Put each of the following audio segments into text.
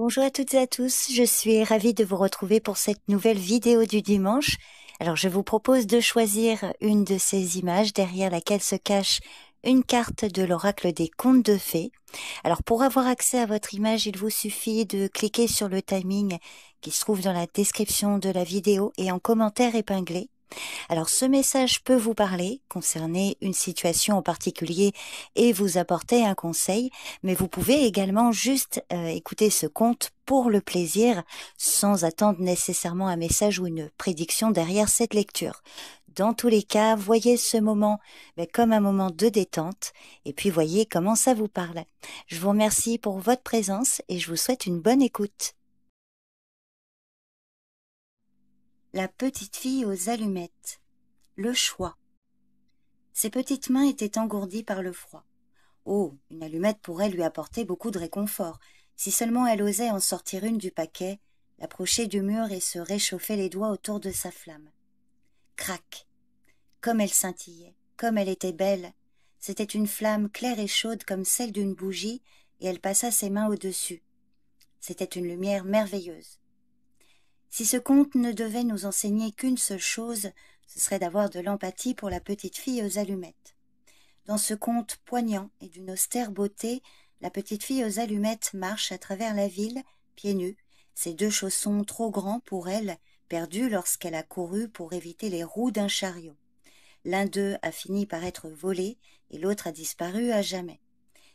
Bonjour à toutes et à tous, je suis ravie de vous retrouver pour cette nouvelle vidéo du dimanche. Alors je vous propose de choisir une de ces images derrière laquelle se cache une carte de l'oracle des contes de fées. Alors pour avoir accès à votre image, il vous suffit de cliquer sur le timing qui se trouve dans la description de la vidéo et en commentaire épinglé. Alors ce message peut vous parler, concerner une situation en particulier et vous apporter un conseil, mais vous pouvez également juste écouter ce conte pour le plaisir, sans attendre nécessairement un message ou une prédiction derrière cette lecture. Dans tous les cas, voyez ce moment comme un moment de détente et puis voyez comment ça vous parle. Je vous remercie pour votre présence et je vous souhaite une bonne écoute. La petite fille aux allumettes. Le choix. Ses petites mains étaient engourdies par le froid. Oh, une allumette pourrait lui apporter beaucoup de réconfort, si seulement elle osait en sortir une du paquet, l'approcher du mur et se réchauffer les doigts autour de sa flamme. Crac! Comme elle scintillait, comme elle était belle. C'était une flamme claire et chaude comme celle d'une bougie, et elle passa ses mains au-dessus. C'était une lumière merveilleuse. Si ce conte ne devait nous enseigner qu'une seule chose, ce serait d'avoir de l'empathie pour la petite fille aux allumettes. Dans ce conte poignant et d'une austère beauté, la petite fille aux allumettes marche à travers la ville, pieds nus, ses deux chaussons trop grands pour elle, perdus lorsqu'elle a couru pour éviter les roues d'un chariot. L'un d'eux a fini par être volé et l'autre a disparu à jamais.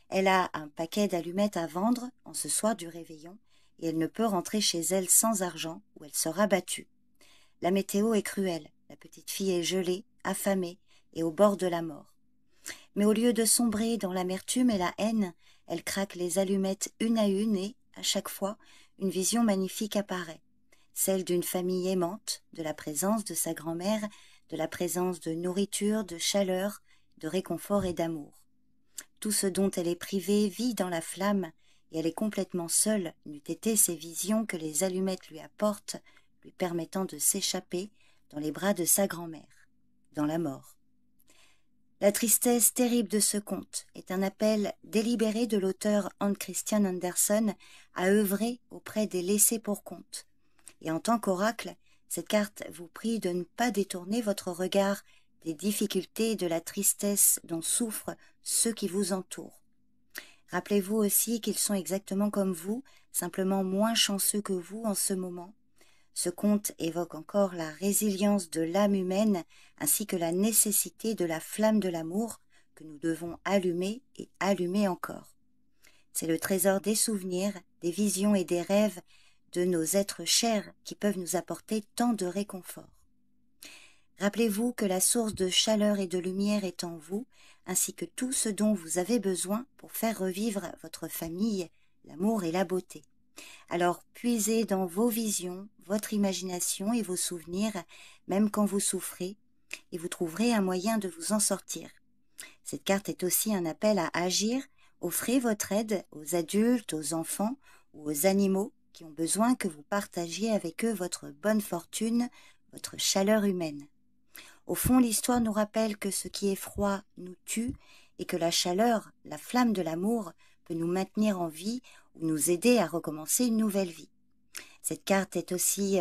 Elle a un paquet d'allumettes à vendre en ce soir du réveillon et elle ne peut rentrer chez elle sans argent ou elle sera battue. La météo est cruelle, la petite fille est gelée, affamée et au bord de la mort. Mais au lieu de sombrer dans l'amertume et la haine, elle craque les allumettes une à une et, à chaque fois, une vision magnifique apparaît. Celle d'une famille aimante, de la présence de sa grand-mère, de la présence de nourriture, de chaleur, de réconfort et d'amour. Tout ce dont elle est privée vit dans la flamme, et elle est complètement seule, n'eût été ces visions que les allumettes lui apportent, lui permettant de s'échapper dans les bras de sa grand-mère, dans la mort. La tristesse terrible de ce conte est un appel délibéré de l'auteur Hans Christian Andersen à œuvrer auprès des laissés pour compte. Et en tant qu'oracle, cette carte vous prie de ne pas détourner votre regard des difficultés et de la tristesse dont souffrent ceux qui vous entourent. Rappelez-vous aussi qu'ils sont exactement comme vous, simplement moins chanceux que vous en ce moment. Ce conte évoque encore la résilience de l'âme humaine ainsi que la nécessité de la flamme de l'amour que nous devons allumer et allumer encore. C'est le trésor des souvenirs, des visions et des rêves de nos êtres chers qui peuvent nous apporter tant de réconfort. Rappelez-vous que la source de chaleur et de lumière est en vous, ainsi que tout ce dont vous avez besoin pour faire revivre votre famille, l'amour et la beauté. Alors puisez dans vos visions, votre imagination et vos souvenirs, même quand vous souffrez, et vous trouverez un moyen de vous en sortir. Cette carte est aussi un appel à agir. Offrez votre aide aux adultes, aux enfants ou aux animaux qui ont besoin que vous partagiez avec eux votre bonne fortune, votre chaleur humaine. Au fond, l'histoire nous rappelle que ce qui est froid nous tue et que la chaleur, la flamme de l'amour, peut nous maintenir en vie ou nous aider à recommencer une nouvelle vie. Cette carte est aussi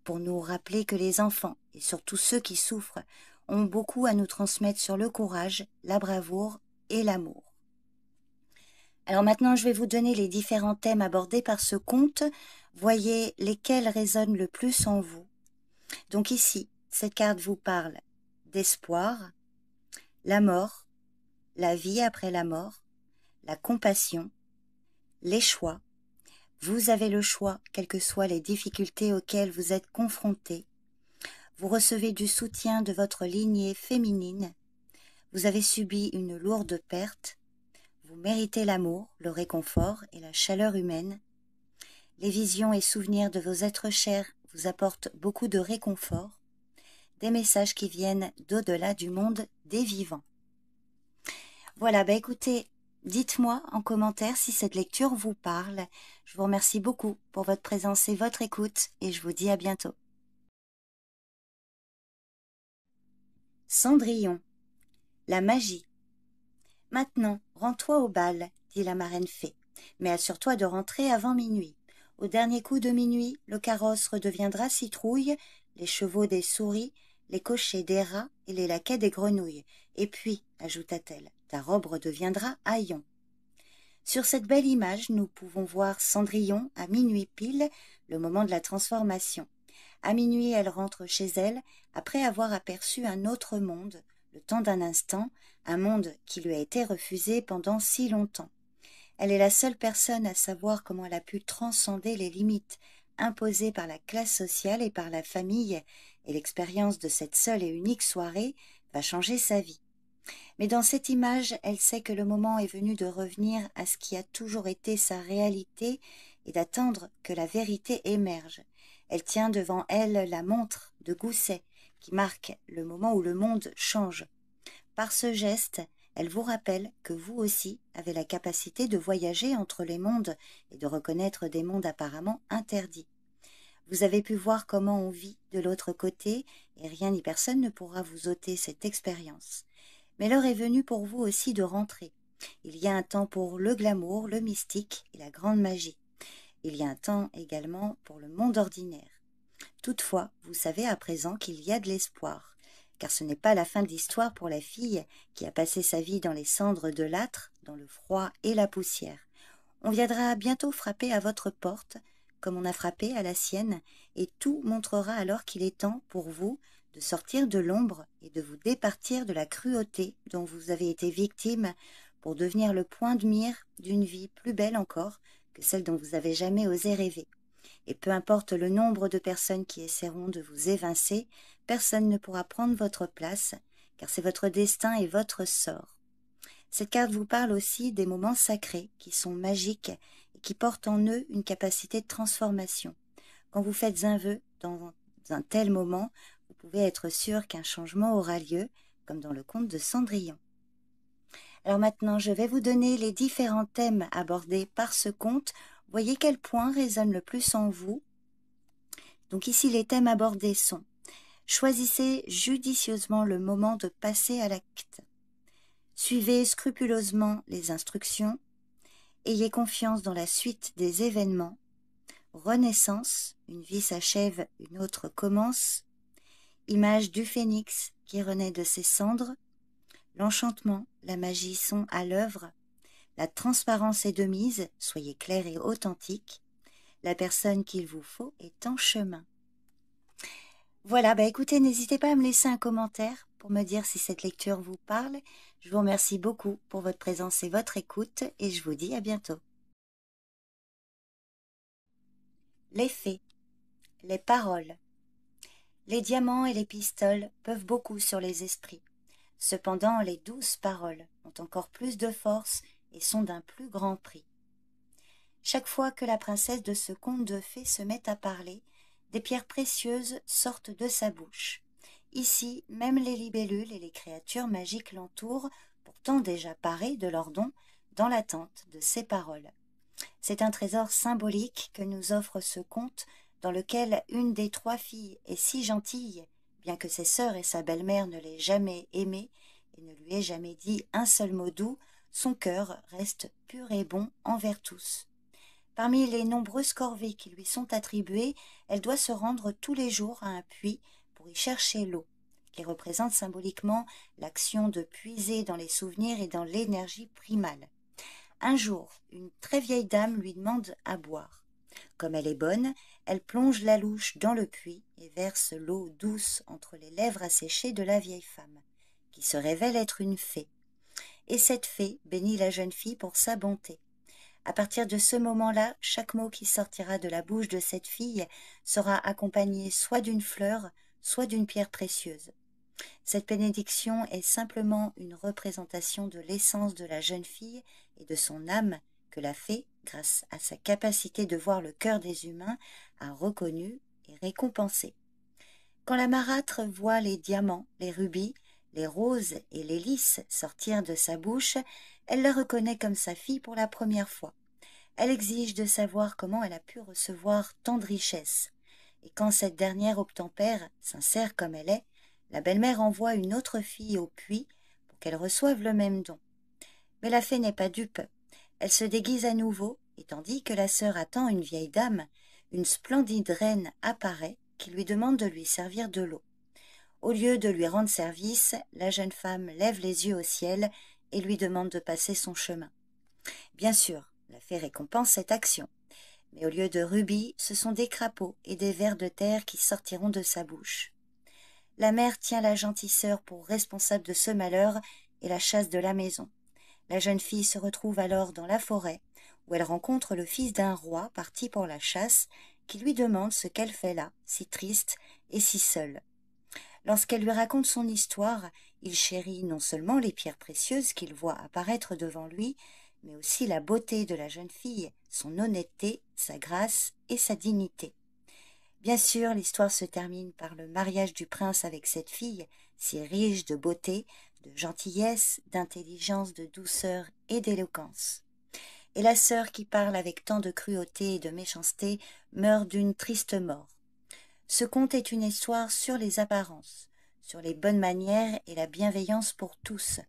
pour nous rappeler que les enfants, et surtout ceux qui souffrent, ont beaucoup à nous transmettre sur le courage, la bravoure et l'amour. Alors maintenant, je vais vous donner les différents thèmes abordés par ce conte. Voyez lesquels résonnent le plus en vous. Donc ici, cette carte vous parle d'espoir, la mort, la vie après la mort, la compassion, les choix. Vous avez le choix, quelles que soient les difficultés auxquelles vous êtes confrontés. Vous recevez du soutien de votre lignée féminine. Vous avez subi une lourde perte. Vous méritez l'amour, le réconfort et la chaleur humaine. Les visions et souvenirs de vos êtres chers vous apportent beaucoup de réconfort. Des messages qui viennent d'au-delà du monde des vivants. Voilà, écoutez, dites-moi en commentaire si cette lecture vous parle. Je vous remercie beaucoup pour votre présence et votre écoute et je vous dis à bientôt. Cendrillon, la magie. Maintenant, rends-toi au bal, dit la marraine fée. Mais assure-toi de rentrer avant minuit. Au dernier coup de minuit, le carrosse redeviendra citrouille, les chevaux des souris, les cochers des rats et les laquais des grenouilles. Et puis, ajouta-t-elle, ta robe redeviendra haillon. Sur cette belle image, nous pouvons voir Cendrillon à minuit pile, le moment de la transformation. À minuit, elle rentre chez elle, après avoir aperçu un autre monde, le temps d'un instant, un monde qui lui a été refusé pendant si longtemps. Elle est la seule personne à savoir comment elle a pu transcender les limites imposées par la classe sociale et par la famille, et l'expérience de cette seule et unique soirée va changer sa vie. Mais dans cette image, elle sait que le moment est venu de revenir à ce qui a toujours été sa réalité et d'attendre que la vérité émerge. Elle tient devant elle la montre de Gousset qui marque le moment où le monde change. Par ce geste, elle vous rappelle que vous aussi avez la capacité de voyager entre les mondes et de reconnaître des mondes apparemment interdits. Vous avez pu voir comment on vit de l'autre côté et rien ni personne ne pourra vous ôter cette expérience. Mais l'heure est venue pour vous aussi de rentrer. Il y a un temps pour le glamour, le mystique et la grande magie. Il y a un temps également pour le monde ordinaire. Toutefois, vous savez à présent qu'il y a de l'espoir, car ce n'est pas la fin de l'histoire pour la fille qui a passé sa vie dans les cendres de l'âtre, dans le froid et la poussière. On viendra bientôt frapper à votre porte, comme on a frappé à la sienne, et tout montrera alors qu'il est temps pour vous de sortir de l'ombre et de vous départir de la cruauté dont vous avez été victime pour devenir le point de mire d'une vie plus belle encore que celle dont vous avez jamais osé rêver. Et peu importe le nombre de personnes qui essaieront de vous évincer, personne ne pourra prendre votre place, car c'est votre destin et votre sort. Cette carte vous parle aussi des moments sacrés qui sont magiques et qui portent en eux une capacité de transformation. Quand vous faites un vœu dans un tel moment, vous pouvez être sûr qu'un changement aura lieu, comme dans le conte de Cendrillon. Alors maintenant, je vais vous donner les différents thèmes abordés par ce conte. Voyez quel point résonne le plus en vous. Donc ici, les thèmes abordés sont: choisissez judicieusement le moment de passer à l'acte. Suivez scrupuleusement les instructions. Ayez confiance dans la suite des événements. Renaissance, une vie s'achève, une autre commence. Image du phénix qui renaît de ses cendres. L'enchantement, la magie sont à l'œuvre. La transparence est de mise, soyez clair et authentique. La personne qu'il vous faut est en chemin. Voilà, écoutez, n'hésitez pas à me laisser un commentaire pour me dire si cette lecture vous parle. Je vous remercie beaucoup pour votre présence et votre écoute et je vous dis à bientôt. Les fées, les paroles. Les diamants et les pistoles peuvent beaucoup sur les esprits. Cependant, les douces paroles ont encore plus de force et sont d'un plus grand prix. Chaque fois que la princesse de ce conte de fées se met à parler, des pierres précieuses sortent de sa bouche. Ici, même les libellules et les créatures magiques l'entourent, pourtant déjà parées de leurs dons, dans l'attente de ses paroles. C'est un trésor symbolique que nous offre ce conte, dans lequel une des trois filles est si gentille, bien que ses sœurs et sa belle-mère ne l'aient jamais aimée et ne lui aient jamais dit un seul mot doux, son cœur reste pur et bon envers tous. Parmi les nombreuses corvées qui lui sont attribuées, elle doit se rendre tous les jours à un puits pour y chercher l'eau, qui représente symboliquement l'action de puiser dans les souvenirs et dans l'énergie primale. Un jour, une très vieille dame lui demande à boire. Comme elle est bonne, elle plonge la louche dans le puits et verse l'eau douce entre les lèvres asséchées de la vieille femme, qui se révèle être une fée. Et cette fée bénit la jeune fille pour sa bonté. À partir de ce moment-là, chaque mot qui sortira de la bouche de cette fille sera accompagné soit d'une fleur, soit d'une pierre précieuse. Cette bénédiction est simplement une représentation de l'essence de la jeune fille et de son âme que la fée, grâce à sa capacité de voir le cœur des humains, a reconnue et récompensée. Quand la marâtre voit les diamants, les rubis, les roses et les lys sortir de sa bouche, elle la reconnaît comme sa fille pour la première fois. Elle exige de savoir comment elle a pu recevoir tant de richesses. Et quand cette dernière obtempère, sincère comme elle est, la belle-mère envoie une autre fille au puits pour qu'elle reçoive le même don. Mais la fée n'est pas dupe. Elle se déguise à nouveau, et tandis que la sœur attend une vieille dame, une splendide reine apparaît qui lui demande de lui servir de l'eau. Au lieu de lui rendre service, la jeune femme lève les yeux au ciel et lui demande de passer son chemin. Bien sûr, la fée récompense cette action, mais au lieu de rubis, ce sont des crapauds et des vers de terre qui sortiront de sa bouche. La mère tient la gentille sœur pour responsable de ce malheur et la chasse de la maison. La jeune fille se retrouve alors dans la forêt, où elle rencontre le fils d'un roi parti pour la chasse, qui lui demande ce qu'elle fait là, si triste et si seule. Lorsqu'elle lui raconte son histoire, il chérit non seulement les pierres précieuses qu'il voit apparaître devant lui, mais aussi la beauté de la jeune fille, son honnêteté, sa grâce et sa dignité. Bien sûr, l'histoire se termine par le mariage du prince avec cette fille, si riche de beauté, de gentillesse, d'intelligence, de douceur et d'éloquence. Et la sœur qui parle avec tant de cruauté et de méchanceté meurt d'une triste mort. Ce conte est une histoire sur les apparences, sur les bonnes manières et la bienveillance pour tous.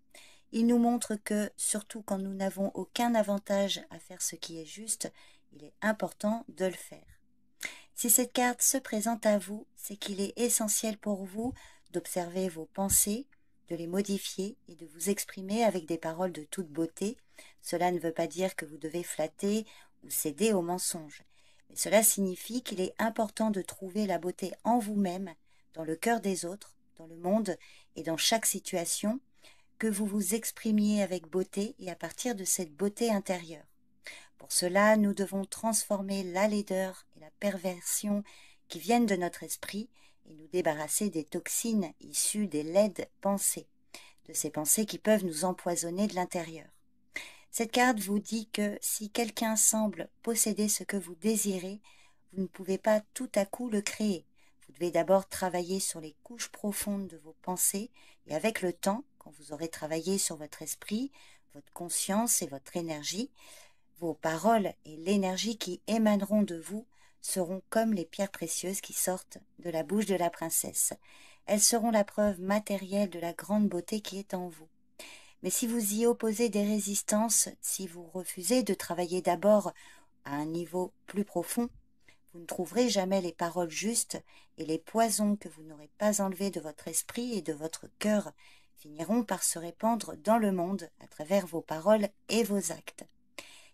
Il nous montre que, surtout quand nous n'avons aucun avantage à faire ce qui est juste, il est important de le faire. Si cette carte se présente à vous, c'est qu'il est essentiel pour vous d'observer vos pensées, de les modifier et de vous exprimer avec des paroles de toute beauté. Cela ne veut pas dire que vous devez flatter ou céder aux mensonges. Mais cela signifie qu'il est important de trouver la beauté en vous-même, dans le cœur des autres, dans le monde et dans chaque situation, que vous vous exprimiez avec beauté et à partir de cette beauté intérieure. Pour cela, nous devons transformer la laideur et la perversion qui viennent de notre esprit et nous débarrasser des toxines issues des laides pensées, de ces pensées qui peuvent nous empoisonner de l'intérieur. Cette carte vous dit que si quelqu'un semble posséder ce que vous désirez, vous ne pouvez pas tout à coup le créer. Vous devez d'abord travailler sur les couches profondes de vos pensées et avec le temps, quand vous aurez travaillé sur votre esprit, votre conscience et votre énergie, vos paroles et l'énergie qui émaneront de vous seront comme les pierres précieuses qui sortent de la bouche de la princesse. Elles seront la preuve matérielle de la grande beauté qui est en vous. Mais si vous y opposez des résistances, si vous refusez de travailler d'abord à un niveau plus profond, vous ne trouverez jamais les paroles justes et les poisons que vous n'aurez pas enlevés de votre esprit et de votre cœur finiront par se répandre dans le monde à travers vos paroles et vos actes.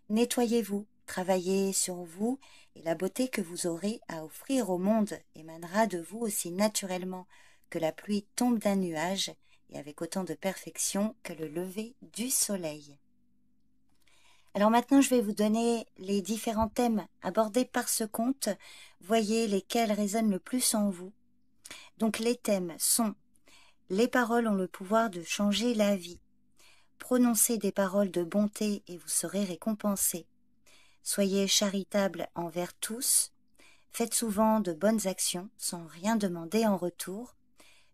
Nettoyez-vous, travaillez sur vous et la beauté que vous aurez à offrir au monde émanera de vous aussi naturellement que la pluie tombe d'un nuage et avec autant de perfection que le lever du soleil. Alors maintenant, je vais vous donner les différents thèmes abordés par ce conte. Voyez lesquels résonnent le plus en vous. Donc les thèmes sont: les paroles ont le pouvoir de changer la vie. Prononcez des paroles de bonté et vous serez récompensé. Soyez charitable envers tous. Faites souvent de bonnes actions sans rien demander en retour.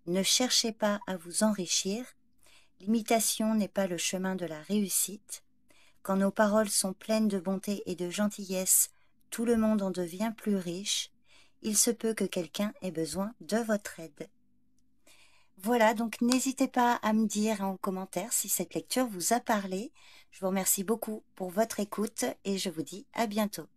Ne cherchez pas à vous enrichir. L'imitation n'est pas le chemin de la réussite. Quand nos paroles sont pleines de bonté et de gentillesse, tout le monde en devient plus riche. Il se peut que quelqu'un ait besoin de votre aide. Voilà, donc n'hésitez pas à me dire en commentaire si cette lecture vous a parlé. Je vous remercie beaucoup pour votre écoute et je vous dis à bientôt.